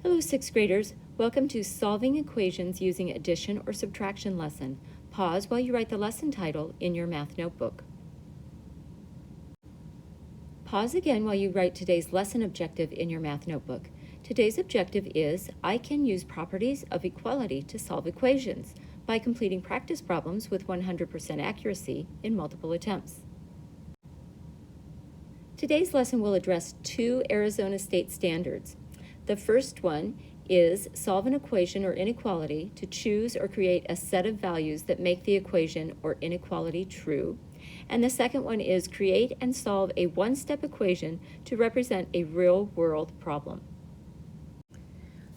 Hello, sixth graders. Welcome to Solving Equations Using Addition or Subtraction lesson. Pause while you write the lesson title in your math notebook. Pause again while you write today's lesson objective in your math notebook. Today's objective is, I can use properties of equality to solve equations by completing practice problems with 100% accuracy in multiple attempts. Today's lesson will address two Arizona state standards. The first one is solve an equation or inequality to choose or create a set of values that make the equation or inequality true. And the second one is create and solve a one-step equation to represent a real-world problem.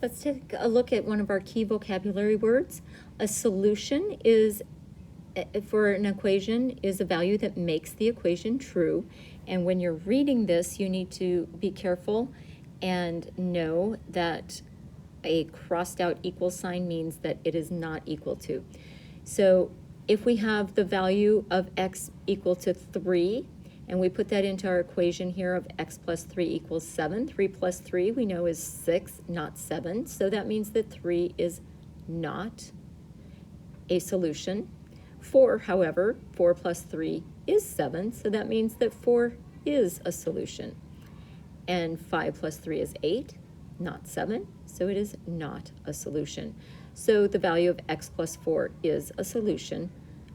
Let's take a look at one of our key vocabulary words. A solution is for an equation is a value that makes the equation true. And when you're reading this, you need to be careful and know that a crossed out equal sign means that it is not equal to. So if we have the value of x equal to 3, and we put that into our equation here of x plus 3 equals 7, 3 plus 3 we know is 6, not 7. So that means that 3 is not a solution. 4, however, 4 plus 3 is 7, so that means that 4 is a solution. And 5 plus 3 is 8, not 7, so it is not a solution. So the value of x plus 4 is a solution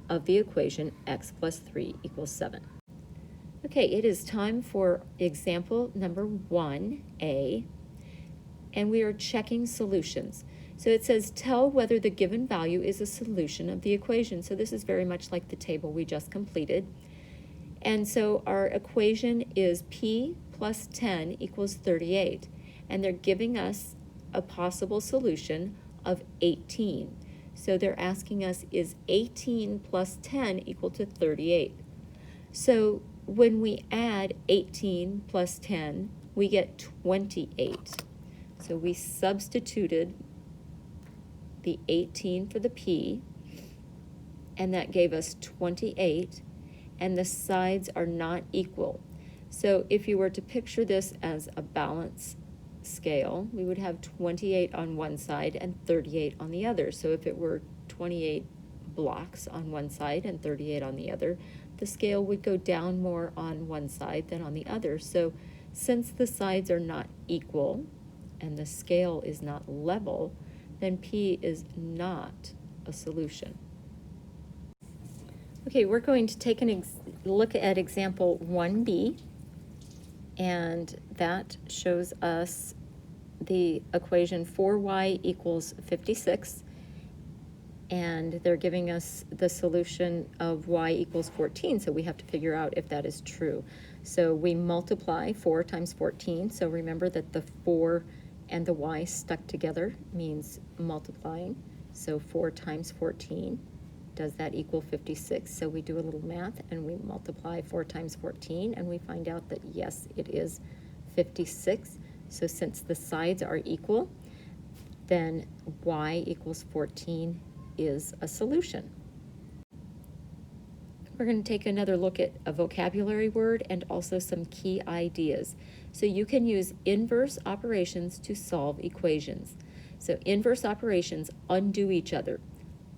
of the equation x plus 3 equals 7. Okay, it is time for example number 1A, and we are checking solutions. So it says, tell whether the given value is a solution of the equation. So this is very much like the table we just completed. And so our equation is p plus 10 equals 38. And they're giving us a possible solution of 18. So they're asking us, is 18 plus 10 equal to 38? So when we add 18 plus 10, we get 28. So we substituted the 18 for the p, and that gave us 28, and the sides are not equal. So if you were to picture this as a balance scale, we would have 28 on one side and 38 on the other. So if it were 28 blocks on one side and 38 on the other, the scale would go down more on one side than on the other. So since the sides are not equal and the scale is not level, then P is not a solution. Okay, we're going to take a look at example 1B, and that shows us the equation 4y equals 56, and they're giving us the solution of y equals 14, so we have to figure out if that is true. So we multiply 4 times 14, so remember that the 4 and the y stuck together means multiplying. So 4 times 14, does that equal 56? So we do a little math and we multiply 4 times 14 and we find out that yes, it is 56. So since the sides are equal, then y equals 14 is a solution. We're going to take another look at a vocabulary word and also some key ideas. So you can use inverse operations to solve equations. So inverse operations undo each other.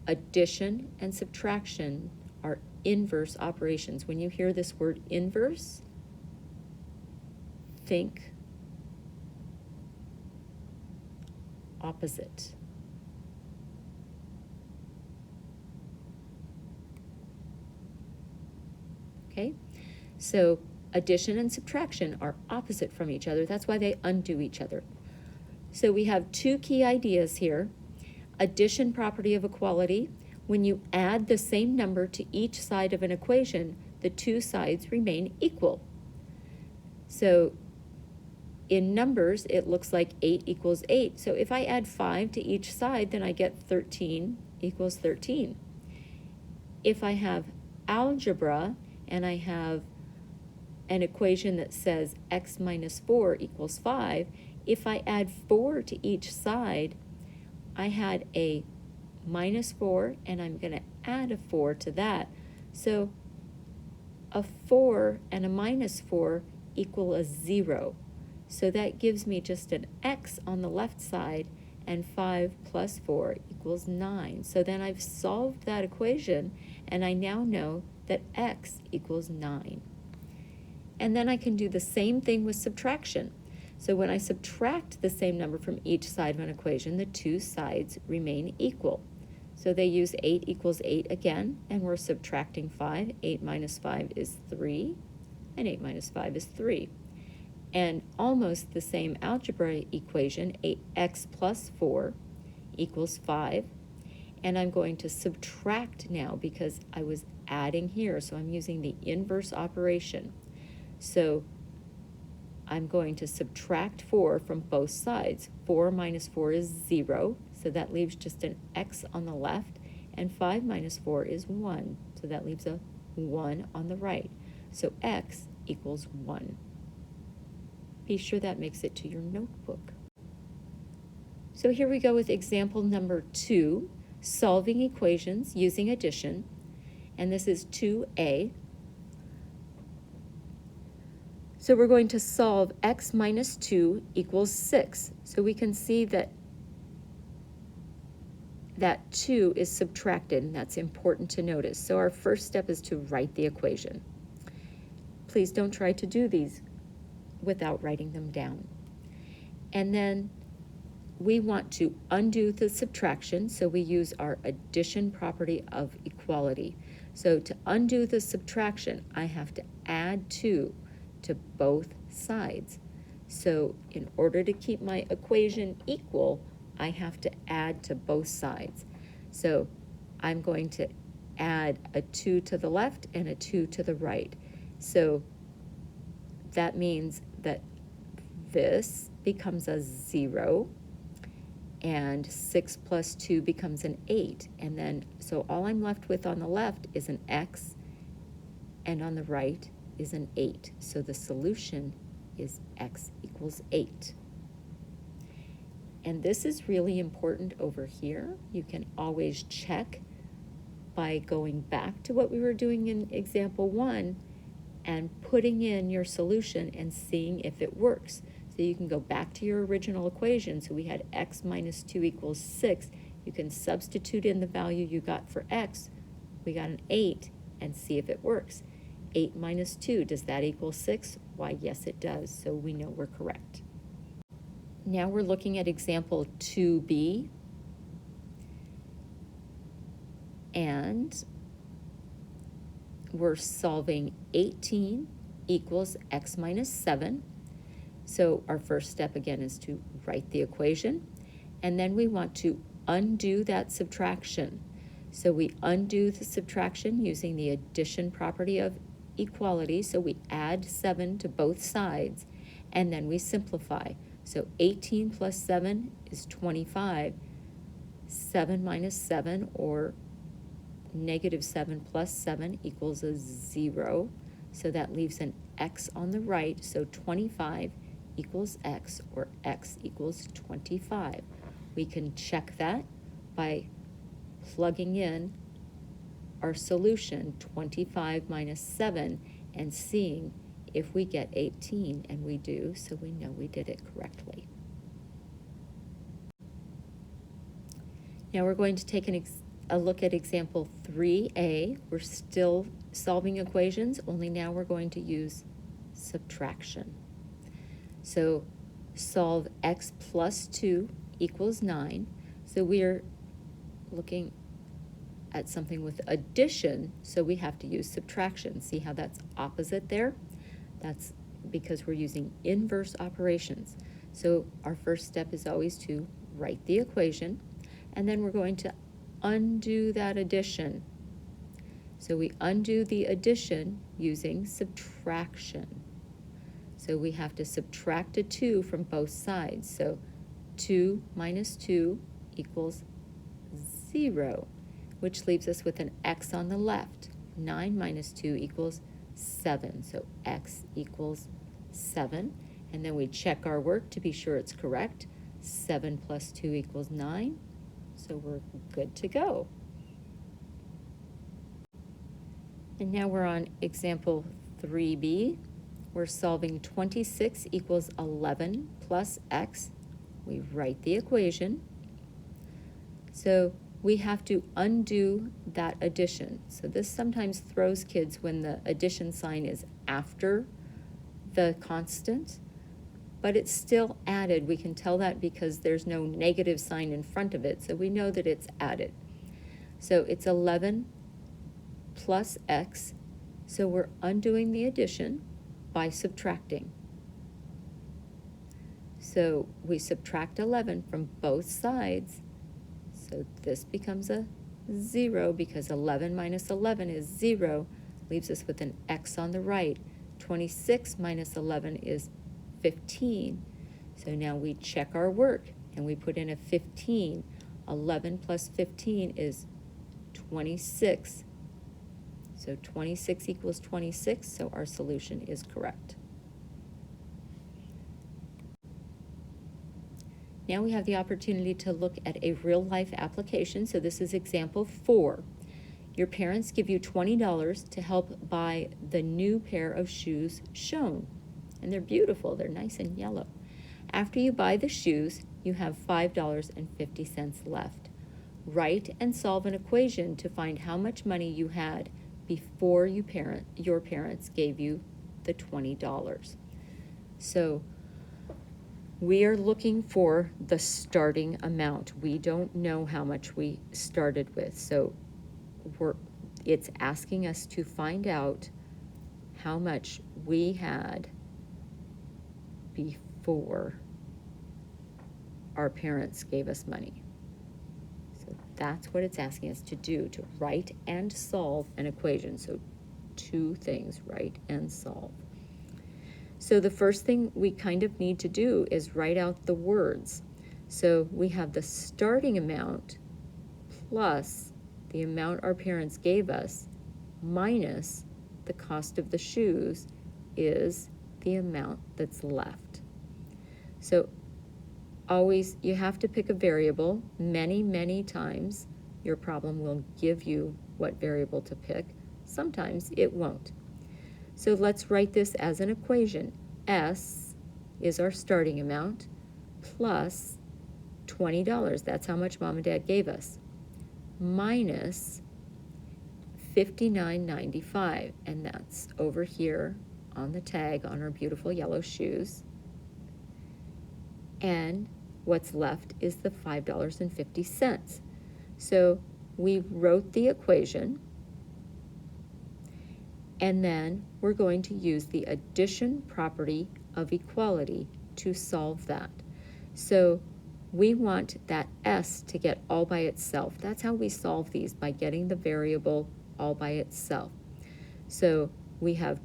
Addition and subtraction are inverse operations. When you hear this word inverse, think opposite. Okay, so addition and subtraction are opposite from each other. That's why they undo each other. So we have two key ideas here. Addition property of equality. When you add the same number to each side of an equation, the two sides remain equal. So in numbers, it looks like 8 equals 8. So if I add 5 to each side, then I get 13 equals 13. If I have algebra, and I have an equation that says x minus 4 equals 5, if I add 4 to each side, I had a minus 4, and I'm going to add a 4 to that. So a 4 and a minus 4 equal a 0. So that gives me just an x on the left side, and 5 plus 4 equals 9. So then I've solved that equation, and I now know that x equals 9. And then I can do the same thing with subtraction. So when I subtract the same number from each side of an equation, the two sides remain equal. So they use 8 equals 8 again, and we're subtracting 5. 8 minus 5 is 3, and 8 minus 5 is 3. And almost the same algebra equation, 8x plus 4 equals 5. And I'm going to subtract now because I was adding here, so I'm using the inverse operation. So I'm going to subtract 4 from both sides. 4 minus 4 is 0, so that leaves just an x on the left, and 5 minus 4 is 1, so that leaves a 1 on the right. So x equals 1. Be sure that makes it to your notebook. So here we go with example number 2, solving equations using addition, and this is 2a. So we're going to solve x minus 2 equals 6. So we can see that 2 is subtracted, and that's important to notice. So our first step is to write the equation. Please don't try to do these without writing them down. And then we want to undo the subtraction, so we use our addition property of equality. So to undo the subtraction, I have to add 2 to both sides. So in order to keep my equation equal, I have to add to both sides. So I'm going to add a 2 to the left and a 2 to the right. So that means that this becomes a 0, and 6 plus 2 becomes an 8. And then, so all I'm left with on the left is an x, and on the right is an 8. So the solution is x equals 8. And this is really important over here. You can always check by going back to what we were doing in example 1 and putting in your solution and seeing if it works. So you can go back to your original equation. So we had x minus 2 equals 6. You can substitute in the value you got for x. We got an 8, and see if it works. 8 minus 2, does that equal 6? Why, yes, it does. So we know we're correct. Now we're looking at example 2b. And we're solving 18 equals x minus 7. So our first step again is to write the equation, and then we want to undo that subtraction. So we undo the subtraction using the addition property of equality. So we add 7 to both sides, and then we simplify. So 18 plus 7 is 25. 7 minus 7, or negative 7 plus 7 equals a 0. So that leaves an x on the right. So 25 equals x, or x equals 25. We can check that by plugging in our solution, 25 minus 7, and seeing if we get 18, and we do, so we know we did it correctly. Now we're going to take a look at example 3a. We're still solving equations, only now we're going to use subtraction. So solve x plus 2 equals 9. So we're looking at something with addition, so we have to use subtraction. See how that's opposite there? That's because we're using inverse operations. So our first step is always to write the equation, and then we're going to undo that addition. So we undo the addition using subtraction. So we have to subtract a 2 from both sides. So 2 minus 2 equals 0, which leaves us with an x on the left. 9 minus 2 equals 7, so x equals 7. And then we check our work to be sure it's correct. 7 plus 2 equals 9, so we're good to go. And now we're on example 3b. we're solving 26 equals 11 plus x. We write the equation. So we have to undo that addition. So this sometimes throws kids when the addition sign is after the constant, but it's still added. We can tell that because there's no negative sign in front of it, so we know that it's added. So it's 11 plus x, so we're undoing the addition by subtracting. So we subtract 11 from both sides, so this becomes a 0 because 11 minus 11 is 0, leaves us with an x on the right. 26 minus 11 is 15. So now we check our work and we put in a 15. 11 plus 15 is 26. So 26 equals 26, so our solution is correct. Now we have the opportunity to look at a real-life application. So this is example 4. Your parents give you $20 to help buy the new pair of shoes shown. And they're beautiful, they're nice and yellow. After you buy the shoes, you have $5.50 left. Write and solve an equation to find how much money you had before your parents gave you the $20. So we are looking for the starting amount. We don't know how much we started with. So it's asking us to find out how much we had before our parents gave us money. So that's what it's asking us to do, to write and solve an equation. So 2 things, write and solve. So the first thing we kind of need to do is write out the words. So we have the starting amount plus the amount our parents gave us minus the cost of the shoes is the amount that's left. So always, you have to pick a variable. Many times your problem will give you what variable to pick. Sometimes it won't. So let's write this as an equation. S is our starting amount plus $20. That's how much Mom and Dad gave us. Minus $59.95, and that's over here on the tag on our beautiful yellow shoes. And what's left is the $5.50. So we wrote the equation, and then we're going to use the addition property of equality to solve that. So we want that S to get all by itself. That's how we solve these, by getting the variable all by itself. So we have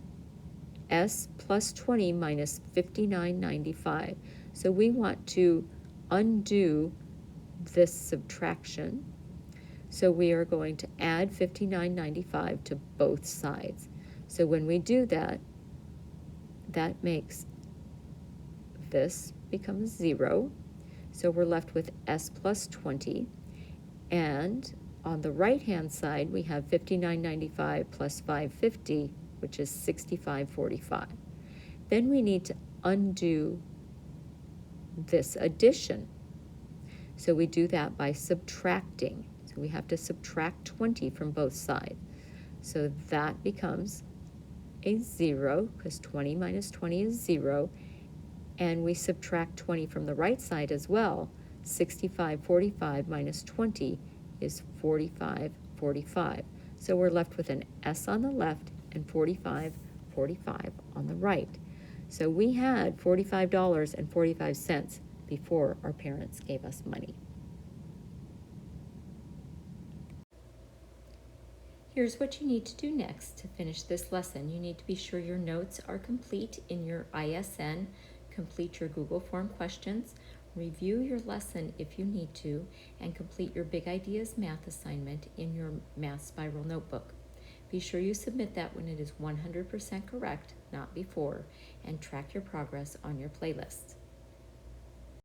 S plus 20 minus $59.95. So we want to undo this subtraction. So we are going to add $59.95 to both sides. So when we do that, that makes this become 0. So we're left with S plus 20. And on the right-hand side, we have $59.95 plus $5.50, which is $65.45. Then we need to undo this addition. So we do that by subtracting. So we have to subtract 20 from both sides. So that becomes a 0, because 20 minus 20 is 0. And we subtract 20 from the right side as well. 65.45 minus 20 is 45.45. So we're left with an S on the left and 45.45 on the right. So we had $45.45 before our parents gave us money. Here's what you need to do next to finish this lesson. You need to be sure your notes are complete in your ISN, complete your Google form questions, review your lesson if you need to, and complete your Big Ideas math assignment in your Math Spiral notebook. Be sure you submit that when it is 100% correct, not before, and track your progress on your playlist.